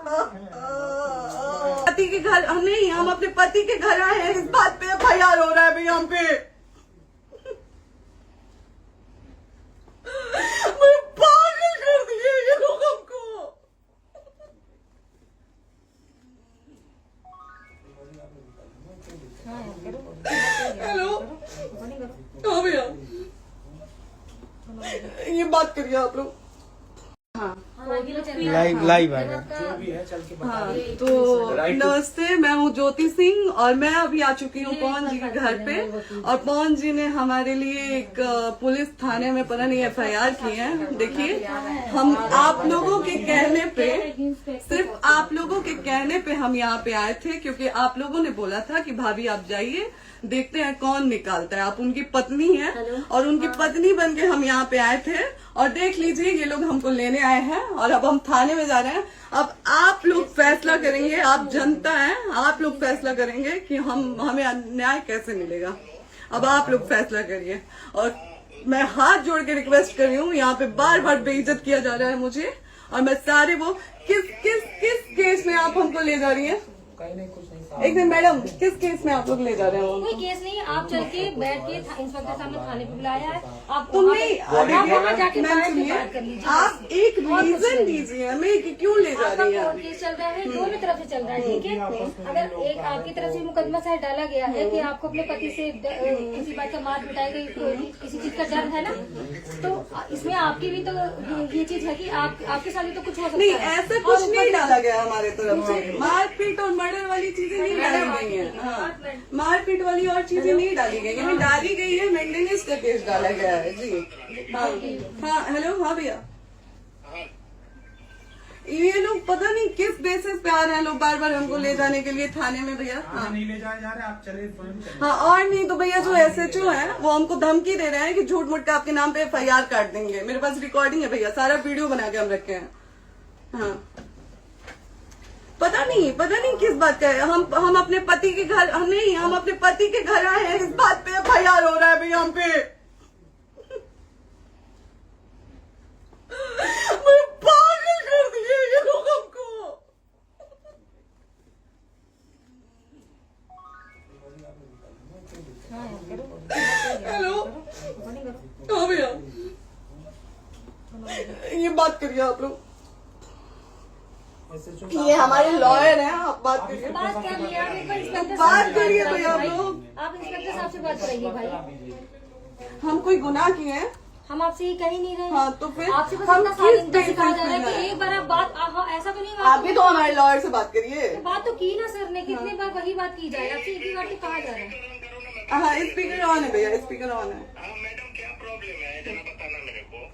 पति के घर नहीं, हम अपने पति के घर आए हैं, इस बात पे FIR हो रहा है भैया हम पे। पागल कर दिए ये लोग हमको। हेलो हाँ भैया ये बात करिए आप लोग। हाँ लाइव आएगा हाँ तो नमस्ते, मैं हूँ ज्योति सिंह और मैं अभी आ चुकी हूँ पवन जी के घर पे। और पवन जी ने हमारे लिए एक पुलिस थाने में पता नहीं FIR की है। देखिए हम आप लोगों के कहने पे, सिर्फ आप लोगों के कहने पे हम यहाँ पे आए थे, क्योंकि आप लोगों ने बोला था कि भाभी आप जाइए देखते हैं कौन निकालता है। आप उनकी पत्नी हैं और उनकी पत्नी बन के हम यहाँ पे आए थे। और देख लीजिए ये लोग हमको लेने आए हैं और अब हम थाने में जा रहे हैं। अब आप लोग फैसला करेंगे, आप जनता हैं, आप लोग फैसला करेंगे कि हमें न्याय कैसे मिलेगा। अब आप लोग फैसला करिए। और मैं हाथ जोड़ के रिक्वेस्ट कर रही हूँ, यहाँ पे बार बार बेइज्जत किया जा रहा है मुझे। और मैं सारे वो किस केस में आप हमको ले जा रही है? एक दिन मैडम किस केस में आप लोग ले जा रहे हो? कोई केस नहीं, आप चल के बैठ के इंस्पेक्टर साहब ने थाने पे बुलाया है। आप तुम नहीं वहाँ जाके बात कर लीजिए। आप एक रीजन दीजिए हमें कि क्यों ले जा रही है। केस चल रहा है, दोनों तरफ से चल रहा है, ठीक है। अगर एक आपकी तरफ से मुकदमा शायद डाला गया है कि आपको अपने पति से किसी बात का मार पिटाई गई, किसी चीज का डर है ना, तो इसमें आपकी भी तो ये चीज है कि आपके साथ भी तो कुछ हो सकता है। नहीं ऐसा कुछ नहीं डाला गया हमारे तरफ से। मारपीट और मर्डर वाली चीजें नहीं डाली गई है। हाँ, मारपीट वाली और चीजें नहीं डाली गई है। डाली गई है मेंटेनेंस का केस डाला गया है जी। हाँ हाँ हेलो हाँ भैया, ये लोग पता नहीं किस बेसिस पे आ रहे हैं लोग बार बार हमको ले जाने के लिए थाने में भैया। हाँ नहीं ले जाए जा रहे आप चले। हाँ और नहीं तो भैया जो SHO है वो हमको धमकी दे रहे हैं कि झूठ मूठ का आपके नाम पे FIR काट देंगे। मेरे पास रिकॉर्डिंग है भैया, सारा वीडियो बना के हम रखे हैं। हाँ पता नहीं किस बात का है। हम अपने पति के घर नहीं, हम अपने पति के घर आए हैं, इस बात पे FIR हो रहा है भैया हम पे। पागल कर दिए ये लोग हमको। हेलो हाँ भैया ये बात करिए आप लोग। ये हमारे लॉयर हैं, आप बात करिए। बात कर लिया, बात करिए भैया आप लोग। आप इंस्पेक्टर साहब से बात करेंगे भाई। हम कोई गुनाह किए हैं? हम आपसे ये कह ही नहीं रहे। हाँ तो फिर आपसे बस हम इतना किस सारी कहा जा रहा है कि एक बार आप बात ऐसा तो नहीं। आप भी तो हमारे लॉयर से बात करिए। बात तो की ना सर ने, कितनी बार वही बात की जाए, आपसे एक ही बार तो कहा जा रहा है। हाँ स्पीकर ऑन है भैया, स्पीकर ऑन है। मैडम क्या प्रॉब्लम है जरा बताना मेरे को।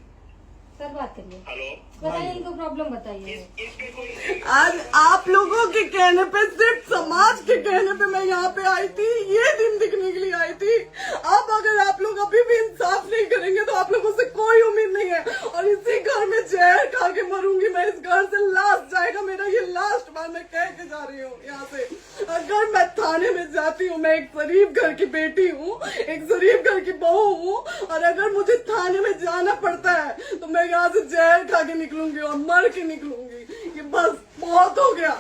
सर बात करिए, हेलो बताइए इनको प्रॉब्लम बताइए। इसके कोई आज आप लोगों के कहने पे, सिर्फ समाज के कहने पे मैं यहाँ पे आई थी, ये दिन दिखने के लिए आई थी। अब अगर आप लोग अभी भी इंसाफ नहीं करेंगे तो आप लोगों से कोई उम्मीद नहीं है। और इसी घर में जहर खा के मरूंगी मैं। इस घर से लास्ट जाएगा मेरा, ये लास्ट बार मैं कह के जा रही हूँ यहाँ से। अगर मैं थाने में जाती हूँ, मैं एक शरीफ घर की बेटी हूँ, एक शरीफ घर की बहू हूँ, और अगर मुझे थाने में जाना पड़ता है तो मैं यहाँ से जहर खा के निकलूंगी और मर के निकलूंगी। ये बस बहुत हो गया।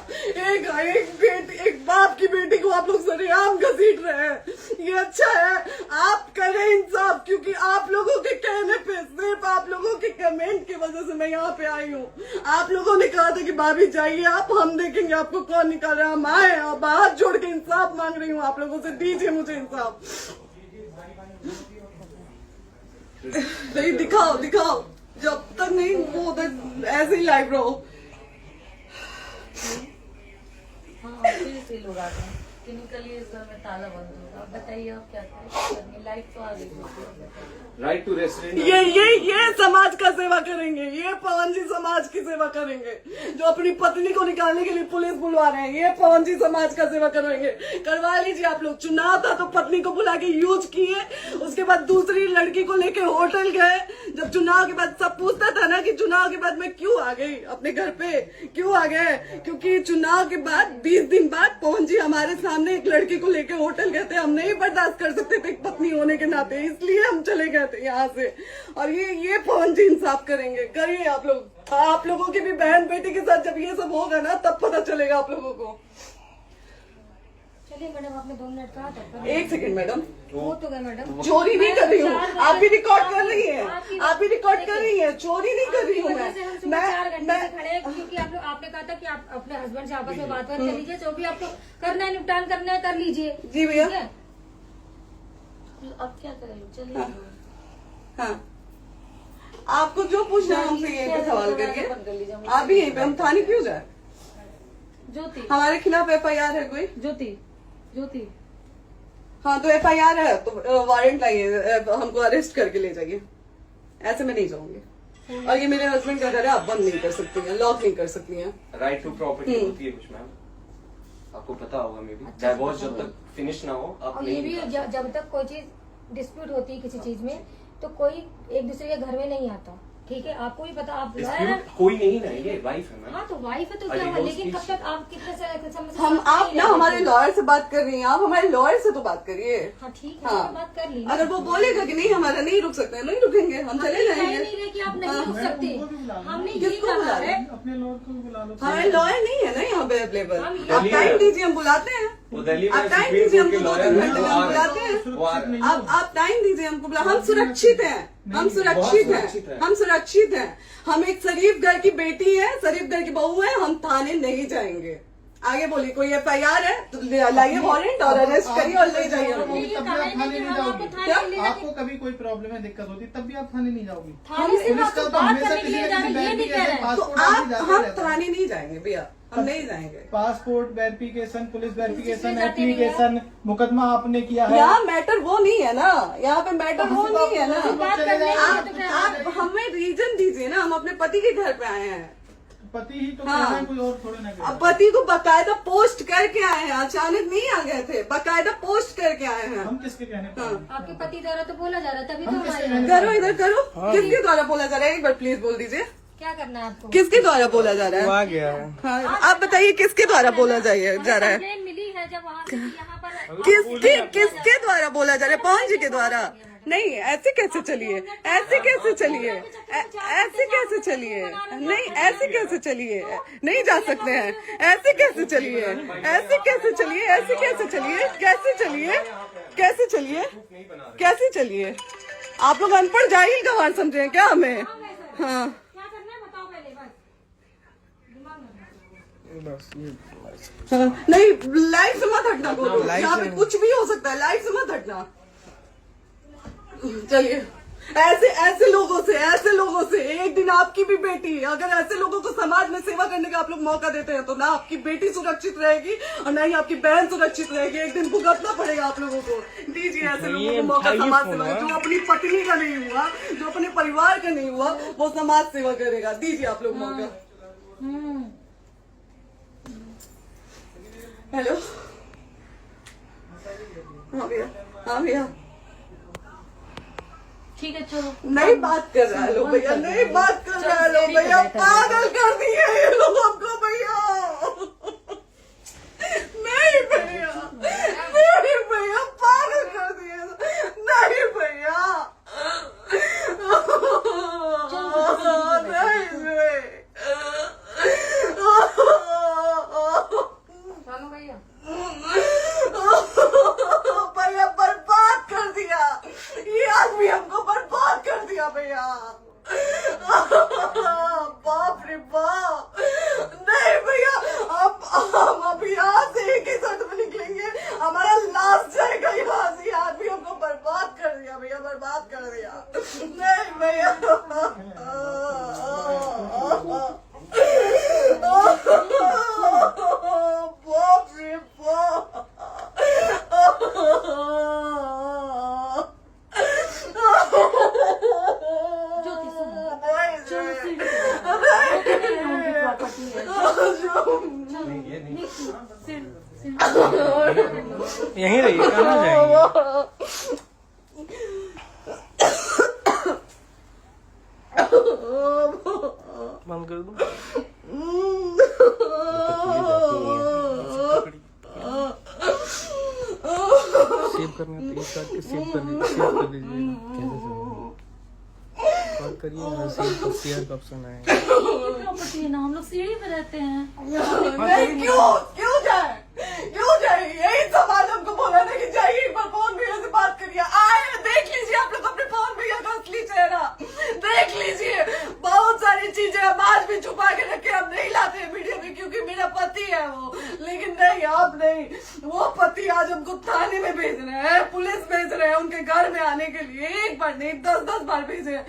एक बाप की बेटी को आप लोग सरेआम घसीट रहे हैं, ये अच्छा है? आप करें इंसाफ, क्योंकि आप लोगों के कहने पे, सिर्फ आप लोगों के कमेंट की वजह से मैं यहाँ पे आई हूँ। आप लोगों ने कहा था कि भाभी जाइए आप, हम देखेंगे आपको कौन निकाल रहा है। हम आए और हाथ जोड़ के इंसाफ मांग रही हूँ आप लोगों से, दीजिए मुझे इंसाफ। नहीं दिखाओ जब तक नहीं वो उधर ऐसे ही लाइव रहो। हाँ फिर से लोग आ गए कि निकलिए, इस घर में ताला बंद होगा। आप बताइए आप क्या करेंगे? लाइट तो आ गई। Right to resident. ये समाज का सेवा करेंगे, ये पवन जी समाज की सेवा करेंगे। जो अपनी पत्नी को निकालने के लिए पुलिस बुलवा रहे हैं, ये पवन जी समाज का सेवा करेंगे। करवा लीजिए आप लोग। चुनाव था तो पत्नी को बुला के यूज किए, उसके बाद दूसरी लड़की को लेके होटल गए। जब चुनाव के बाद सब पूछता था ना कि चुनाव के बाद मैं क्यों आ गई अपने घर पे, क्यों आ गए? क्योंकि चुनाव के बाद 20 दिन बाद पवन जी हमारे साथ सामने एक लड़की को लेके होटल गए थे, हम नहीं बर्दाश्त कर सकते थे एक पत्नी होने के नाते, इसलिए हम चले गए थे यहाँ से। और ये पवन जी इंसाफ करेंगे, करिए आप लोग। आप लोगों की भी बहन बेटी के साथ जब ये सब होगा ना तब पता चलेगा आप लोगों को। चलिए मैडम, आपने 2 मिनट कहा था। 1 सेकंड मैडम, वो तो गए मैडम। चोरी नहीं कर रही हूँ, आप भी रिकॉर्ड कर रही हैं, आप भी रिकॉर्ड कर रही हैं, चोरी नहीं कर रही हूँ मैं 4 घंटे से खड़े हैं, क्योंकि आपने कहा था कि आप अपने हस्बैंड से आपस में बात कर लीजिए, जो भी आपको करना है निपटान करना है कर लीजिए। जी भैया। ठीक है? अब क्या करें, चलिए। हाँ, आपको जो पूछना है हमसे यहीं पे सवाल करिए। आप भी यहीं पे, हम थाने क्यों जाए? ज्योति, हमारे खिलाफ FIR है कोई? ज्योति हाँ तो FIR है तो वारंट लाइए, हमको अरेस्ट करके ले जाइए। ऐसे मैं नहीं जाऊंगी। और ये मेरे हस्बैंड का घर है, आप बंद नहीं कर सकती हैं, लॉक नहीं कर सकती हैं। राइट टू प्रॉपर्टी होती है कुछ मैम, आपको पता होगा मे बी। डाइवोर्स जब तक फिनिश ना हो आप और ये नहीं भी जब तक कोई चीज डिस्प्यूट होती है किसी चीज में, तो कोई एक दूसरे के घर में नहीं आता। ठीक है, आपको भी पता, आप डिस्प्यूट कोई नहीं ना, ये वाइफ है मैम। हाँ तो वाइफ है तो क्या हुआ, लेकिन कब तक आप कितने समय से हम साथ आप नहीं ना रह हमारे सकते? लॉयर से बात कर रही हैं, आप हमारे लॉयर से तो बात करिए। हाँ ठीक है, हाँ। मैंने बात कर ली। अगर वो बोलेगा कि नहीं हमारा नहीं रुक सकते, नहीं रुकेंगे, हम चले कह जाएंगे। नहीं रहे कि आप नहीं रुक सकते, हमने ये किसको कहा बुला है। अपने लॉयर को भी बुला लो। हमारे लॉयर नहीं है ना यहाँ पे अवेलेबल। हम आप टाइम दीजिए, हम बुलाते हैं। वो दिल्ली में आप टाइम सुप्रीम दीजिए कोर्ट के हमको, 2-3 लॉयर घंटे में हम बुलाते हैं। वो आ रहे हैं। आप टाइम दीजिए हमको, बुला। हम सुरक्षित हैं, हम सुरक्षित सुरक्षित हैं, हैं। हम सुरक्षित हैं। हम एक शरीफ घर की बेटी है, शरीफ घर की बहू है, हम थाने नहीं जाएंगे। आगे बोलिए, कोई FIR है तो लाइए वारंट और अरेस्ट करिए और ले जाइए हमको। तब भी आप थाने नहीं जाओगी। थाने ले जाके- आपको कभी कोई प्रॉब्लम है, दिक्कत होती, तब भी आप थाने नहीं जाओगी। थाने से पुलिस आप का तो बात हमेशा करने के किसी लिए न जाना, किसी ये नहीं कह रहे हैं। तो पासपोर्ट आप जाते हम रहता है। थाने नहीं जाएंगे भैया, हम नहीं जाएंगे। पासपोर्ट वेरिफिकेशन, पुलिस वेरिफिकेशन, किसमें जाते नहीं एप्लीकेशन, मुकदमा आपने किया है। यहाँ मैटर वो नहीं है ना, यहाँ पे मैटर वो नहीं है ना। बात करने के लिए तो क्या- आप हमें रीजन दीजिए ना, हम अपने पति के घर पे आए हैं। पति ही तो हाँ। कहना है, कोई और थोड़े ना अब कहेगा। पति को बकायदा पोस्ट करके आए हैं, अचानक नहीं आ गए थे, बकायदा पोस्ट करके आए हैं। हम किसके कहने पर आए? आपके पति द्वारा तो बोला जा रहा है, तभी तो हम हम किसके आए कहने हैं। करो इधर करो, किसके द्वारा बोला जा रहा है? एक बार प्लीज बोल दीजिए, क्या करना है आपको? किसके द्वारा बोला जा रहा है? आ गया है। हाँ, आप बताइए किसके द्वारा बोला जा रहा है? कंप्लेन मिली है जब वहाँ से यहाँ पर किसके द्वारा बोला जा रहा है? पवन जी के द्वारा? नहीं, ऐसे कैसे चलिए, ऐसे कैसे चलिए, ऐसे कैसे चलिए, नहीं ऐसे कैसे चलिए, नहीं जा सकते हैं, ऐसे कैसे चलिए, ऐसे कैसे चलिए, ऐसे कैसे चलिए, कैसे चलिए, कैसे चलिए, कैसे चलिए? आप लोग अनपढ़ जाहिल गंवार समझे हैं क्या हमें? हाँ, क्या करना है बताओ पहले, बस दिमाग में हाँ, नहीं लाइफ से मत हटना, बोलो यहाँ पे कुछ भी हो सकता है, लाइफ से मत हटना। चलिए, ऐसे लोगों से एक दिन आपकी भी बेटी, अगर ऐसे लोगों को समाज में सेवा करने का आप लोग मौका देते हैं तो ना आपकी बेटी सुरक्षित रहेगी और ना ही आपकी बहन सुरक्षित रहेगी। एक दिन भुगतना पड़ेगा आप लोगों को। दीजिए ऐसे लोगों को मौका समाज सेवा का। जो अपनी पत्नी का नहीं हुआ, जो अपने परिवार का नहीं हुआ, वो समाज सेवा करेगा। दीजिए आप लोग मौका। हेलो, हाँ भैया, हाँ भैया, ठीक है चलो। नहीं बात कर रहा है लोग भैया, नहीं बात कर रहा है लोग भैया, पागल कर दिए ये लोग हमको भैया। नहीं भैया, नहीं भैया, पागल कर दिए, नहीं भैया, नहीं चलो भैया, भैया बर्बाद कर दिया ये आदमी, हमको बर्बाद कर दिया भैया। बाप रे बाप, नहीं भैया, अब यहाँ से एक ही शर्त में निकलेंगे, हमारा लास्ट जाएगा यहाँ से। ये आदमी हमको बर्बाद कर दिया भैया, बर्बाद कर दिया। नहीं भैया, बाप रे बाप, ज्योति सुनो, यहीं रहिए, कहाँ जाएंगे? बंद कर दूं? सेव करना है तो एक काट के सेव कर दीजिए। कॉल करिए, सेव शेयर का ऑप्शन आएगा। प्रॉपर्टी है ना, हम लोग सीढ़ी पे रहते हैं। नहीं, क्यों जाए यही सवाल हमको बोला था कि जाइए एक बार पवन भैया से बात करिए। आए देख लीजिए आप लोग अपने पवन भैया का असली चेहरा देख लीजिए। बहुत सारी चीजें हम आज भी छुपा के रखे, हम नहीं लाते वीडियो में क्योंकि मेरा पति है वो, लेकिन नहीं आप नहीं, वो पति आज हमको थाने में भेज रहे हैं, पुलिस भेज रहे हैं उनके घर में आने के लिए। एक बार नहीं 10-10 बार भेजे हैं।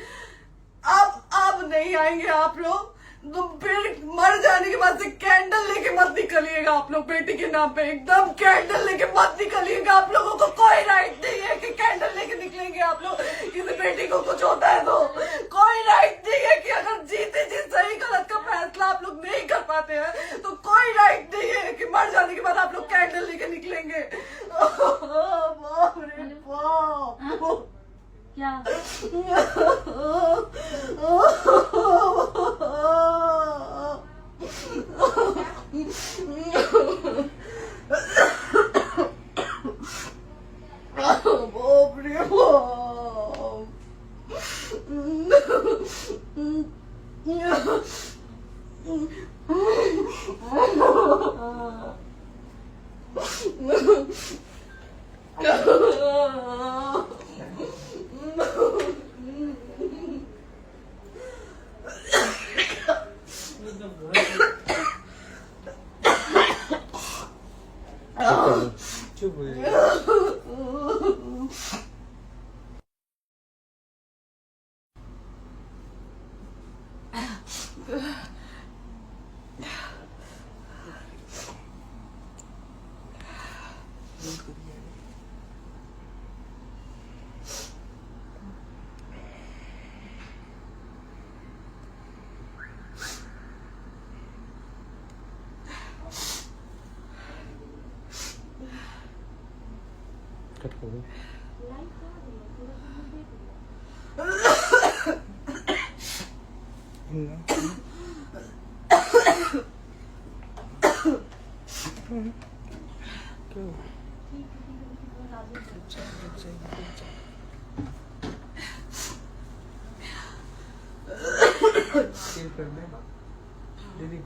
अब नहीं आएंगे आप लोग तो फिर मर जाने के बाद से कैंडल लेके मत निकलिएगा आप लोग बेटी के नाम पे। एकदम कैंडल लेके मत निकलिएगा। आप लोगों को कोई राइट नहीं है कि कैंडल लेके निकलेंगे आप लोग। किसी बेटी को कुछ होता है तो कोई राइट नहीं है कि अगर जीते जी सही गलत का फैसला आप लोग नहीं कर पाते हैं तो कोई राइट नहीं है कि मर जाने के बाद आप लोग कैंडल लेके निकलेंगे। बाप रे बाप। क्या बाप रे चुप हो जाइए। कट कर दो। शेयर कर दे दीदी।